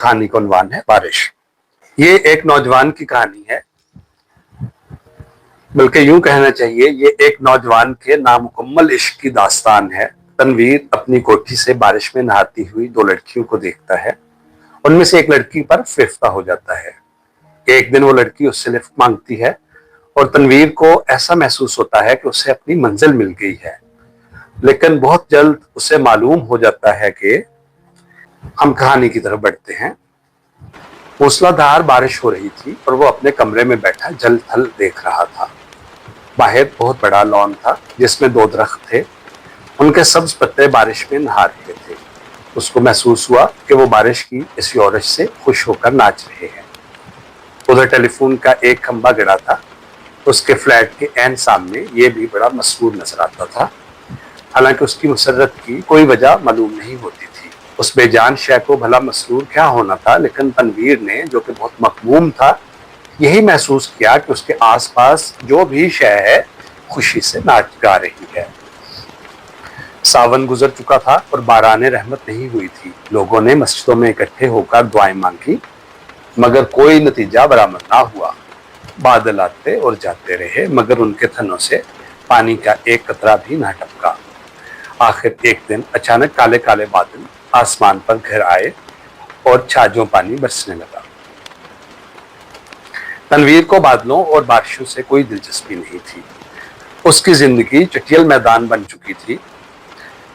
कहानी का उन्वान है बारिश। ये एक नौजवान की कहानी है, बल्कि यूं कहना चाहिए ये एक नौजवान के नामुकम्मल इश्क की दास्तान है। तनवीर अपनी कोठी से बारिश में नहाती हुई दो लड़कियों को देखता है। उनमें से एक लड़की पर फिफ्ता हो जाता है। एक दिन वो लड़की उससे लिफ्ट मांगती है और तनवीर को ऐसा महसूस होता है कि उसे अपनी मंजिल मिल गई है। लेकिन बहुत जल्द उसे मालूम हो जाता है कि हम कहानी की तरफ बढ़ते हैं। मूसलाधार बारिश हो रही थी और वो अपने कमरे में बैठा जल थल देख रहा था। बाहर बहुत बड़ा लॉन था जिसमें दो दरख्त थे। उनके सब्ज पत्ते बारिश में नहा रहे थे। उसको महसूस हुआ कि वो बारिश की इस योरश से खुश होकर नाच रहे हैं। उधर टेलीफोन का एक खंभा गिरा था। उसके फ्लैट के ऐन सामने ये भी बड़ा मसरूर नजर आता था। हालांकि उसकी मुसर्रत की कोई वजह मालूम नहीं होती थी। उस बेजान शय को भला मसरूर क्या होना था, लेकिन तनवीर ने, जो कि बहुत मखमूम था, यही महसूस किया कि उसके आसपास जो भी शय है खुशी से नाच गा रही है। सावन गुजर चुका था और बाराने रहमत नहीं हुई थी। लोगों ने मस्जिदों में इकट्ठे होकर दुआएं मांगी, मगर कोई नतीजा बरामद ना हुआ। बादल आते और जाते रहे, मगर उनके थनों से पानी का एक कतरा भी ना टपका। आखिर एक दिन अचानक काले काले बादल आसमान पर घर आए और छाजों पानी बरसने लगा। तनवीर को बादलों और बारिशों से कोई दिलचस्पी नहीं थी। उसकी जिंदगी चटियल मैदान बन चुकी थी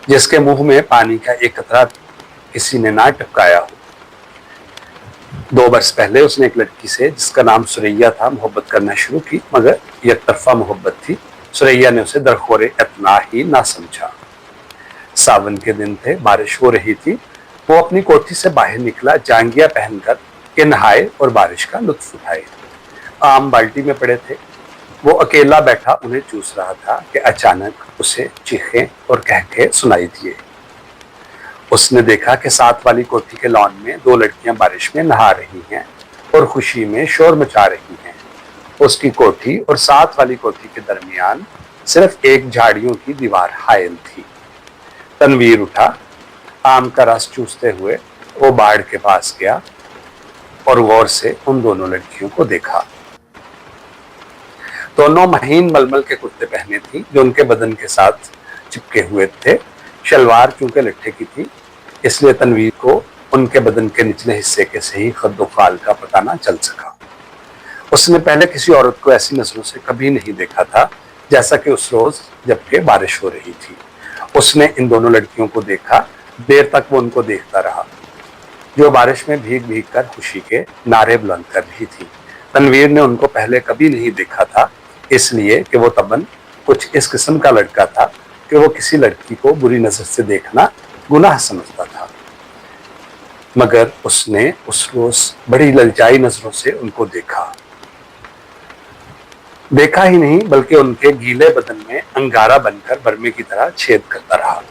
जिसके मुंह में पानी का एक कतरा किसी ने ना टपकाया हो। 2 बरस पहले उसने एक लड़की से, जिसका नाम सुरैया था, मोहब्बत करना शुरू की, मगर एक तरफा मोहब्बत थी। सुरैया ने उसे दरखोरे इतना ही ना समझा। सावन के दिन थे, बारिश हो रही थी। वो अपनी कोठी से बाहर निकला जांगिया पहनकर कि नहाए और बारिश का लुत्फ उठाए। आम बाल्टी में पड़े थे। वो अकेला बैठा उन्हें चूस रहा था कि अचानक उसे चीखें और कहके सुनाई दिए। उसने देखा कि साथ वाली कोठी के लॉन में 2 लड़कियां बारिश में नहा रही हैं और खुशी में शोर मचा रही हैं। उसकी कोठी और साथ वाली कोठी के दरमियान सिर्फ एक झाड़ियों की दीवार हायल थी। तनवीर उठा, आम का रस चूसते हुए वो बाड़ के पास गया और गौर से उन दोनों लड़कियों को देखा। दोनों महीन मलमल के कुर्ते पहने थी जो उनके बदन के साथ चिपके हुए थे। शलवार चूंकि लट्ठे की थी, इसलिए तनवीर को उनके बदन के निचले हिस्से के सही खद्दोखाल का पता ना चल सका। उसने पहले किसी औरत को ऐसी नजरों से कभी नहीं देखा था जैसा कि उस रोज जबकि बारिश हो रही थी। उसने इन दोनों लड़कियों को देखा। देर तक वो उनको देखता रहा जो बारिश में भीग भीग कर खुशी के नारे बुलंद कर रही थी। तनवीर ने उनको पहले कभी नहीं देखा था, इसलिए कि वो तबन कुछ इस किस्म का लड़का था कि वो किसी लड़की को बुरी नजर से देखना गुनाह समझता था। मगर उसने उस रोज बड़ी ललचाई नजरों से उनको देखा ही नहीं, बल्कि उनके गीले बदन में अंगारा बनकर बरमे की तरह छेद करता रहा।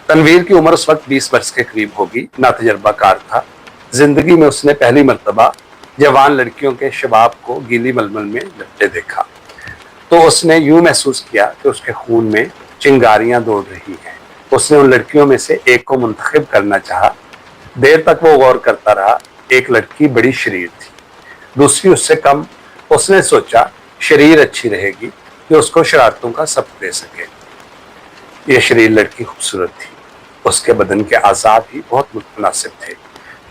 तनवीर की उम्र उस वक्त 20 वर्ष के करीब होगी। ना तजर्बाकार था। जिंदगी में उसने पहली मर्तबा जवान लड़कियों के शबाब को गीली मलमल में लपटे देखा तो उसने यूं महसूस किया कि उसके खून में चिंगारियां दौड़ रही हैं। उसने उन लड़कियों में से एक को मुंतखब करना चाहा। देर तक वो गौर करता रहा। एक लड़की बड़ी शरीर थी, दूसरी उससे कम। उसने सोचा शरीर अच्छी रहेगी कि उसको शरारतों का सबक दे सके। ये शरीर लड़की खूबसूरत थी। उसके बदन के आज़ा भी बहुत मुतनासिब थे।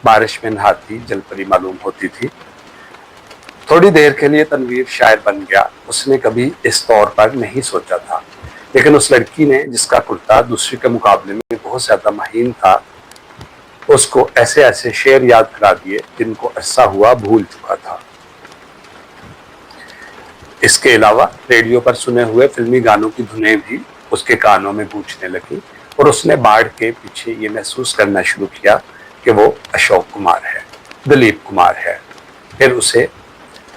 बारिश में नहाती जलपरी मालूम होती थी। थोड़ी देर के लिए तनवीर शायर बन गया। उसने कभी इस तौर पर नहीं सोचा था, लेकिन उस लड़की ने, जिसका कुर्ता दूसरी के मुकाबले में बहुत ज्यादा महीन था, उसको ऐसे ऐसे शेर याद करा दिए जिनको अरसा हुआ भूल चुका था। इसके अलावा रेडियो पर सुने हुए फिल्मी गानों की धुनें भी उसके कानों में गूंजने लगी और उसने बाढ़ के पीछे ये महसूस करना शुरू किया कि वो अशोक कुमार है, दिलीप कुमार है। फिर उसे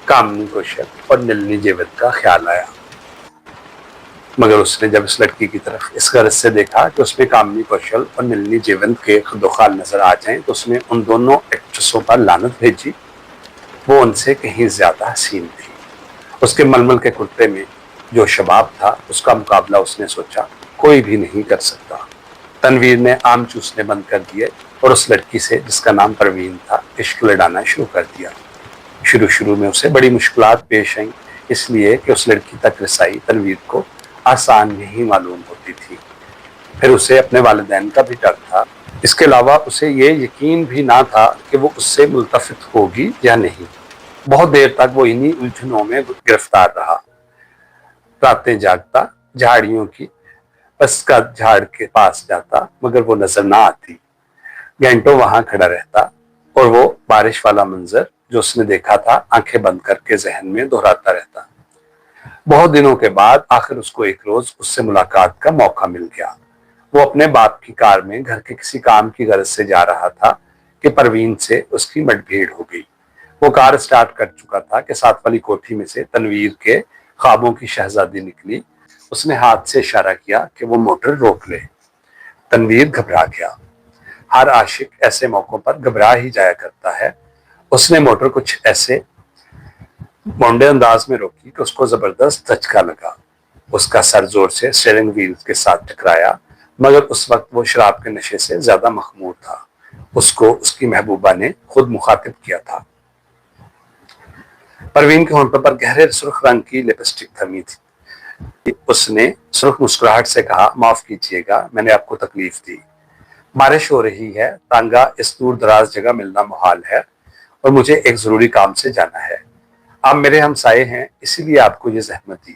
कामनी कौशल और नलिनी जेवत का ख्याल आया, मगर उसने जब इस लड़की की तरफ इस गरज से देखा कि उसमें कामनी कौशल और नलिनी जेवंत के खदोखाल नजर आ जाएं, तो उसने उन दोनों एक्ट्रेसों पर लानत भेजी। वो उनसे कहीं ज्यादा हसीन थी। उसके मलमल के कुर्ते में जो शबाब था, उसका मुकाबला उसने सोचा कोई भी नहीं कर सकता। तनवीर ने आम चूसने बंद कर दिए اور اس لڑکی سے جس کا نام پروین تھا عشق لڑانا شروع کر دیا۔ شروع میں اسے بڑی مشکلات پیش آئیں، اس لیے کہ اس لڑکی تک رسائی تنویر کو آسان نہیں معلوم ہوتی تھی۔ پھر اسے اپنے والدین کا بھی ڈر تھا، اس کے علاوہ اسے یہ یقین بھی نہ تھا کہ وہ اس سے ملتفت ہوگی یا نہیں۔ بہت دیر تک وہ انہی الجھنوں میں گرفتار رہا، راتیں جاگتا، جھاڑیوں کی پس کا جھاڑ کے پاس جاتا مگر وہ نظر نہ آتی، گھنٹوں وہاں کھڑا رہتا اور وہ بارش والا منظر جو اس نے دیکھا تھا آنکھیں بند کر کے ذہن میں دہراتا رہتا۔ بہت دنوں کے بعد آخر اس کو ایک روز اس سے ملاقات کا موقع مل گیا۔ وہ اپنے باپ کی کار میں گھر کے کسی کام کی غرض سے جا رہا تھا کہ پروین سے اس کی مٹ بھیڑ ہو گئی۔ وہ کار سٹارٹ کر چکا تھا کہ ساتھ والی کوٹھی میں سے تنویر کے خوابوں کی شہزادی نکلی۔ اس نے ہاتھ سے اشارہ کیا کہ وہ موٹر روک لے۔ تنویر گھبرا گیا، ہر عاشق ایسے موقعوں پر گھبرا ہی جایا کرتا ہے۔ اس نے موٹر کچھ ایسے مونڈے انداز میں روکی کہ اس کو زبردست دھچکا لگا۔ اس کا سر زور سے اسٹیئرنگ وہیل کے ساتھ ٹکرایا، مگر اس وقت وہ شراب کے نشے سے زیادہ مخمور تھا۔ اس کو اس کی محبوبہ نے خود مخاطب کیا تھا۔ پروین کے ہونٹوں پر گہرے سرخ رنگ کی لپسٹک تھمی تھی۔ اس نے سرخ مسکراہٹ سے کہا، معاف کیجیے گا، میں نے آپ کو تکلیف دی۔ بارش ہو رہی ہے، تانگا اس دور دراز جگہ ملنا محال ہے اور مجھے ایک ضروری کام سے جانا ہے۔ آپ میرے ہمسائے ہیں، اسی لیے آپ کو یہ زحمت دی۔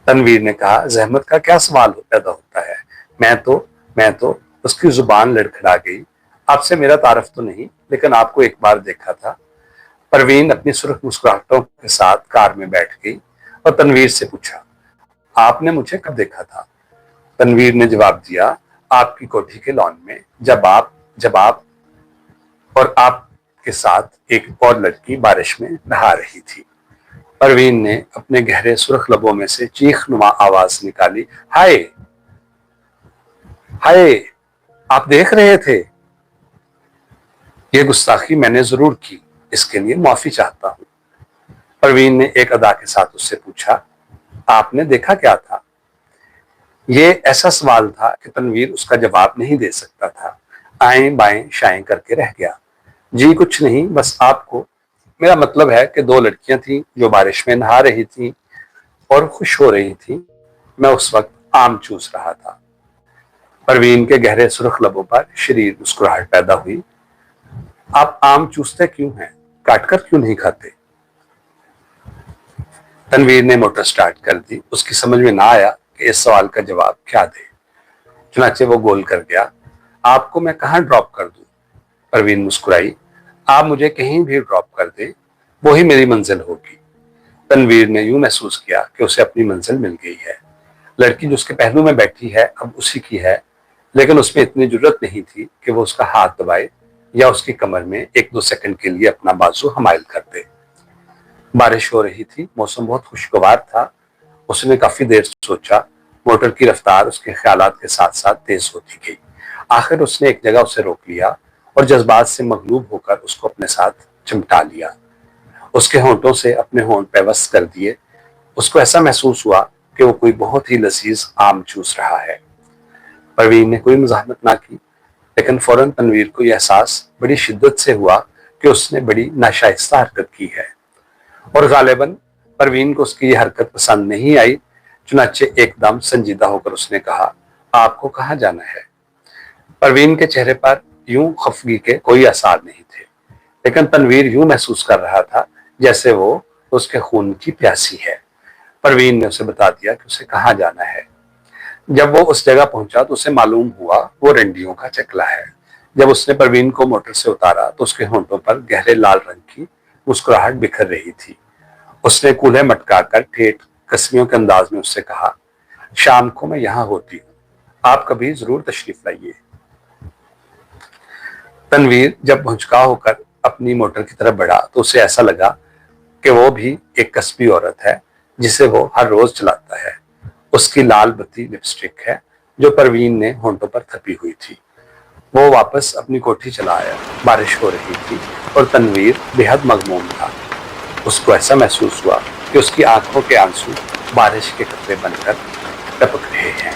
تنویر نے کہا، زحمت کا کیا سوال پیدا ہوتا ہے؟ میں تو اس کی زبان لڑکھڑا گئی۔ آپ سے میرا تعارف تو نہیں، لیکن آپ کو ایک بار دیکھا تھا۔ پروین اپنی سرخ مسکراہٹوں کے ساتھ کار میں بیٹھ گئی اور تنویر سے پوچھا، آپ نے مجھے کب دیکھا تھا؟ تنویر نے جواب دیا، آپ کی کوٹھی کے لان میں، جب آپ اور آپ کے ساتھ ایک اور لڑکی بارش میں نہا رہی تھی۔ پروین نے اپنے گہرے سرخ لبوں میں سے چیخ نما آواز نکالی، ہائے ہائے، آپ دیکھ رہے تھے؟ یہ گستاخی میں نے ضرور کی، اس کے لیے معافی چاہتا ہوں۔ پروین نے ایک ادا کے ساتھ اس سے پوچھا، آپ نے دیکھا کیا تھا؟ یہ ایسا سوال تھا کہ تنویر اس کا جواب نہیں دے سکتا تھا، آئیں بائیں شائیں کر کے رہ گیا۔ جی کچھ نہیں، بس آپ کو، میرا مطلب ہے کہ دو لڑکیاں تھیں جو بارش میں نہا رہی تھیں اور خوش ہو رہی تھیں، میں اس وقت آم چوس رہا تھا۔ پروین کے گہرے سرخ لبوں پر شریر مسکراہٹ پیدا ہوئی، آپ آم چوستے کیوں ہیں؟ کاٹ کر کیوں نہیں کھاتے؟ تنویر نے موٹر سٹارٹ کر دی۔ اس کی سمجھ میں نہ آیا کہ اس سوال کا جواب کیا دے، چنانچہ وہ گول کر گیا، آپ کو میں کہاں ڈراپ کر دوں؟ پروین مسکرائی، آپ مجھے کہیں بھی ڈراپ کر دیں، وہی میری منزل ہوگی۔ تنویر نے یوں محسوس کیا کہ اسے اپنی منزل مل گئی ہے۔ لڑکی جو اس کے پہلو میں بیٹھی ہے اب اسی کی ہے، لیکن اس میں اتنی جرت نہیں تھی کہ وہ اس کا ہاتھ دبائے یا اس کی کمر میں ایک دو سیکنڈ کے لیے اپنا بازو حمائل کر دے۔ بارش ہو رہی تھی، موسم بہت خوشگوار تھا۔ اس نے کافی دیر سوچا، موٹر کی رفتار اس کے خیالات کے ساتھ ساتھ تیز ہوتی گئی۔ آخر اس نے ایک جگہ اسے روک لیا اور جذبات سے مغلوب ہو کر اس کو اپنے ساتھ چمٹا لیا، اس کے ہونٹوں سے اپنے ہونٹ پیوست کر دیے۔ اس کو ایسا محسوس ہوا کہ وہ کوئی بہت ہی لذیذ آم چوس رہا ہے۔ پروین نے کوئی مزاحمت نہ کی، لیکن فوراً تنویر کو یہ احساس بڑی شدت سے ہوا کہ اس نے بڑی ناشائستہ حرکت کی ہے، اور غالباً پروین کو اس کی یہ حرکت پسند نہیں آئی۔ چنانچہ ایک دم سنجیدہ ہو کر اس نے کہا، آپ کو کہاں جانا ہے؟ پروین کے چہرے پر یوں خفگی کے کوئی آثار نہیں تھے، لیکن تنویر یوں محسوس کر رہا تھا جیسے وہ اس کے خون کی پیاسی ہے۔ پروین نے اسے بتا دیا کہ اسے کہاں جانا ہے۔ جب وہ اس جگہ پہنچا تو اسے معلوم ہوا وہ رنڈیوں کا چکلا ہے۔ جب اس نے پروین کو موٹر سے اتارا تو اس کے ہونٹوں پر گہرے لال رنگ کی مسکراہٹ بکھر رہی تھی۔ اس نے کولہے مٹکا کر ٹھیٹھ کسمیوں کے انداز میں اس سے کہا، شام کو میں یہاں ہوتی ہوں، آپ کبھی ضرور تشریف لائیے۔ تنویر جب بھونچکا ہو کر اپنی موٹر کی طرف بڑھا تو اسے ایسا لگا کہ وہ بھی ایک کسبی عورت ہے جسے وہ ہر روز چلاتا ہے۔ اس کی لال بتی لپسٹک ہے جو پروین نے ہونٹوں پر تھپی ہوئی تھی۔ وہ واپس اپنی کوٹھی چلا آیا۔ بارش ہو رہی تھی اور تنویر بے حد مغموم تھا۔ اس کو ایسا محسوس ہوا کہ اس کی آنکھوں کے آنسو بارش کے قطرے بن کر ٹپک رہے ہیں۔